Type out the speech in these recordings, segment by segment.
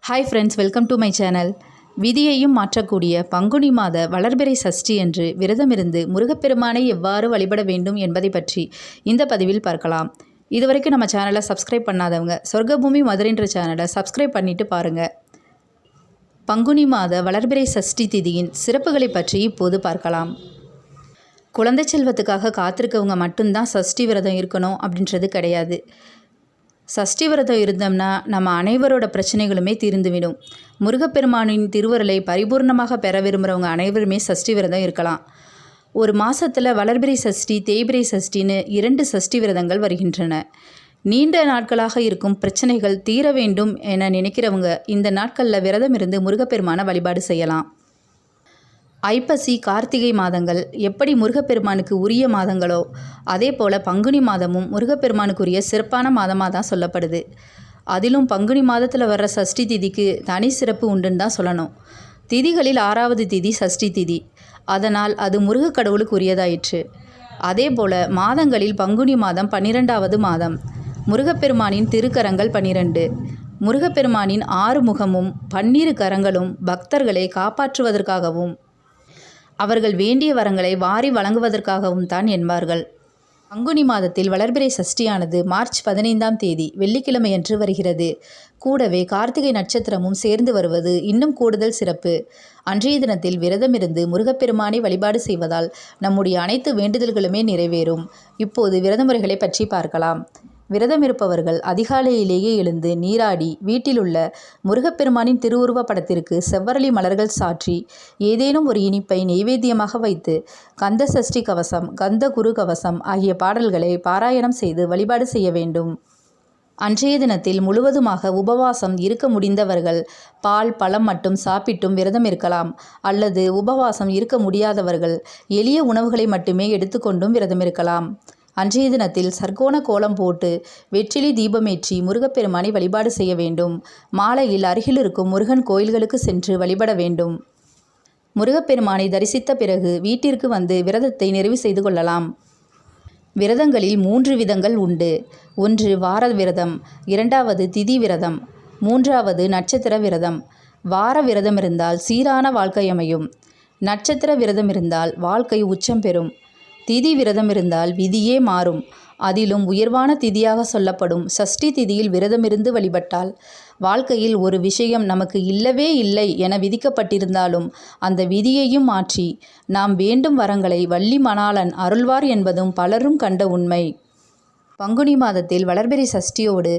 Hi friends, welcome to my channel. விதியையும் மாற்றக்கூடிய பங்குனி மாத வளர்பிறை சஷ்டி என்று விரதமிருந்து முருகப்பெருமானை எவ்வாறு வழிபட வேண்டும் என்பதை பற்றி இந்த பதிவில் பார்க்கலாம். இதுவரைக்கும் நம்ம சேனலை சப்ஸ்கிரைப் பண்ணாதவங்க சொர்க்கபூமி மதுரைன்ற சேனலை சப்ஸ்கிரைப் பண்ணிவிட்டு பாருங்கள். பங்குனி மாத வளர்பிறை சஷ்டி திதியின் சிறப்புகளை பற்றி இப்போது பார்க்கலாம். குழந்தை செல்வத்துக்காக காத்திருக்கவங்க மட்டும்தான் சஷ்டி விரதம் இருக்கணும் அப்படின்றது கிடையாது. சஷ்டி விரதம் இருந்தோம்னா நம்ம அனைவரோட பிரச்சனைகளுமே தீர்ந்துவிடும். முருகப்பெருமானின் திருவருளை பரிபூர்ணமாக பெற விரும்புகிறவங்க அனைவருமே சஷ்டி விரதம் இருக்கலாம். ஒரு மாதத்தில் வளர்பிறை சஷ்டி, தேய்பிறை சஷ்டின்னு 2 சஷ்டி விரதங்கள் வருகின்றன. நீண்ட நாட்களாக இருக்கும் பிரச்சனைகள் தீர வேண்டும் என நினைக்கிறவங்க இந்த நாட்களில் விரதம் இருந்து முருகப்பெருமானை வழிபாடு செய்யலாம். ஐப்பசி, கார்த்திகை மாதங்கள் எப்படி முருகப்பெருமானுக்கு உரிய மாதங்களோ அதே போல் பங்குனி மாதமும் முருகப்பெருமானுக்குரிய சிறப்பான மாதமாக தான் சொல்லப்படுது. அதிலும் பங்குனி மாதத்தில் வர்ற சஷ்டி திதிக்கு தனி சிறப்பு உண்டுன்னு தான் சொல்லணும். திதிகளில் 6வது திதி சஷ்டி திதி, அதனால் அது முருக கடவுளுக்கு உரியதாயிற்று. அதே போல் மாதங்களில் பங்குனி மாதம் 12வது மாதம். முருகப்பெருமானின் திருக்கரங்கள் 12. முருகப்பெருமானின் 6 முகமும் 12 கரங்களும் பக்தர்களை காப்பாற்றுவதற்காகவும் அவர்கள் வேண்டிய வரங்களை வாரி வழங்குவதற்காகவும் தான் என்பார்கள். பங்குனி மாதத்தில் வளர்பிறை சஷ்டியானது மார்ச் 15ஆம் தேதி வெள்ளிக்கிழமையன்று வருகிறது. கூடவே கார்த்திகை நட்சத்திரமும் சேர்ந்து வருவது இன்னும் கூடுதல் சிறப்பு. அன்றைய தினத்தில் விரதமிருந்து முருகப்பெருமானை வழிபாடு செய்வதால் நம்முடைய அனைத்து வேண்டுதல்களுமே நிறைவேறும். இப்போது விரத முறைகளை பற்றி பார்க்கலாம். விரதம் இருப்பவர்கள் அதிகாலையிலேயே எழுந்து நீராடி வீட்டிலுள்ள முருகப்பெருமானின் திருவுருவ படத்திற்கு செவ்வரளி மலர்கள் சாற்றி ஏதேனும் ஒரு இனிப்பை நெய்வேத்தியமாக வைத்து கந்த சஷ்டி கவசம், கந்த குரு கவசம் ஆகிய பாடல்களை பாராயணம் செய்து வழிபாடு செய்ய வேண்டும். அன்றைய தினத்தில் முழுவதுமாக உபவாசம் இருக்க முடிந்தவர்கள் பால், பழம் மட்டும் சாப்பிட்டும் விரதம் இருக்கலாம். அல்லது உபவாசம் இருக்க முடியாதவர்கள் எளிய உணவுகளை மட்டுமே எடுத்துக்கொண்டும் விரதம் இருக்கலாம். அன்றைய தினத்தில் சர்க்கோண கோலம் போட்டு வெற்றிலை தீபமேற்றி முருகப்பெருமானை வழிபாடு செய்ய வேண்டும். மாலையில் அருகில் இருக்கும் முருகன் கோயில்களுக்கு சென்று வழிபட வேண்டும். முருகப்பெருமானை தரிசித்த பிறகு வீட்டிற்கு வந்து விரதத்தை நிறைவு செய்து கொள்ளலாம். விரதங்களில் 3 விதங்கள் உண்டு. 1 வார விரதம், 2வது திதி விரதம், 3வது நட்சத்திர விரதம். வார விரதம் இருந்தால் சீரான வாழ்க்கை அமையும். நட்சத்திர விரதம் இருந்தால் வாழ்க்கை உச்சம் பெறும். திதி விரதம் இருந்தால் விதியே மாறும். அதிலும் உயர்வான திதியாக சொல்லப்படும் சஷ்டி திதியில் விரதமிருந்து வழிபட்டால் வாழ்க்கையில் ஒரு விஷயம் நமக்கு இல்லவே இல்லை என விதிக்கப்பட்டிருந்தாலும் அந்த விதியையும் மாற்றி நாம் வேண்டும் வரங்களை வள்ளி மணாளன் அருள்வார் என்பதும் பலரும் கண்ட உண்மை. பங்குனி மாதத்தில் வளர்பிறை சஷ்டியோடு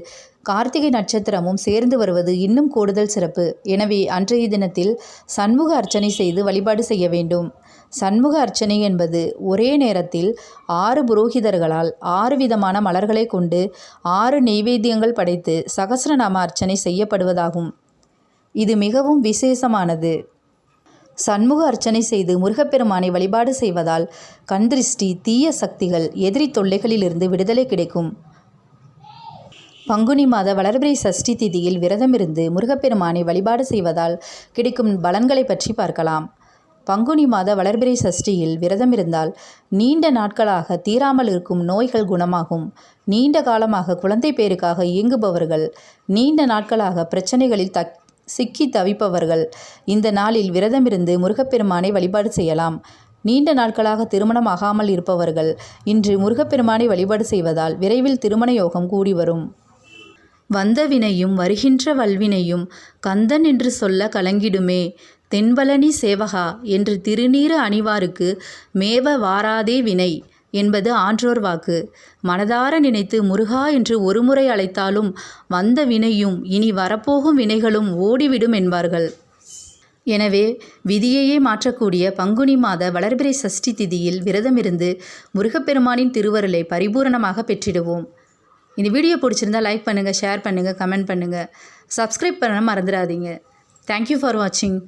கார்த்திகை நட்சத்திரமும் சேர்ந்து வருவது இன்னும் கூடுதல் சிறப்பு. எனவே அன்றைய தினத்தில் சண்முக அர்ச்சனை செய்து வழிபாடு செய்ய வேண்டும். சண்முக அர்ச்சனை என்பது ஒரே நேரத்தில் 6 புரோகிதர்களால் 6 விதமான மலர்களை கொண்டு 6 நெய்வேத்தியங்கள் படைத்து சகஸ்ரநாம அர்ச்சனை செய்யப்படுவதாகும். இது மிகவும் விசேஷமானது. சண்முக அர்ச்சனை செய்து முருகப்பெருமானை வழிபாடு செய்வதால் கண்திருஷ்டி, தீய சக்திகள், எதிரி தொல்லைகளிலிருந்து விடுதலை கிடைக்கும். பங்குனி மாத வளர்பிறை சஷ்டி திதியில் விரதமிருந்து முருகப்பெருமானை வழிபாடு செய்வதால் கிடைக்கும் பலன்களை பற்றி பார்க்கலாம். பங்குனி மாத வளர்பிறை சஷ்டியில் விரதம் இருந்தால் நீண்ட நாட்களாக தீராமல் இருக்கும் நோய்கள் குணமாகும். நீண்ட காலமாக குழந்தை பேருக்காக இயங்குபவர்கள், நீண்ட நாட்களாக பிரச்சனைகளில் சிக்கி தவிப்பவர்கள் இந்த நாளில் விரதமிருந்து முருகப்பெருமானை வழிபாடு செய்யலாம். நீண்ட நாட்களாக திருமணம் ஆகாமல் இருப்பவர்கள் இன்று முருகப்பெருமானை வழிபாடு செய்வதால் விரைவில் திருமண யோகம் கூடி வரும். வந்த வினையும் வருகின்ற வல்வினையும் கந்தன் என்று சொல்ல கலங்கிடுமே, தென்பழனி சேவகா என்று திருநீறு அணிவாருக்கு மேவ வாராதே வினை என்பது ஆன்றோர் வாக்கு. மனதார நினைத்து முருகா என்று ஒருமுறை அழைத்தாலும் வந்த வினையும் இனி வரப்போகும் வினைகளும் ஓடிவிடும் என்பார்கள். எனவே விதியையே மாற்றக்கூடிய பங்குனி மாத வளர்பிறை சஷ்டி திதியில் விரதமிருந்து முருகப்பெருமானின் திருவருளை பரிபூரணமாக பெற்றிடுவோம். இந்த வீடியோ பிடிச்சிருந்தா லைக் பண்ணுங்கள், ஷேர் பண்ணுங்கள், கமெண்ட் பண்ணுங்கள், சப்ஸ்கிரைப் பண்ண மறந்துடாதீங்க. தேங்க்யூ ஃபார் வாட்சிங்.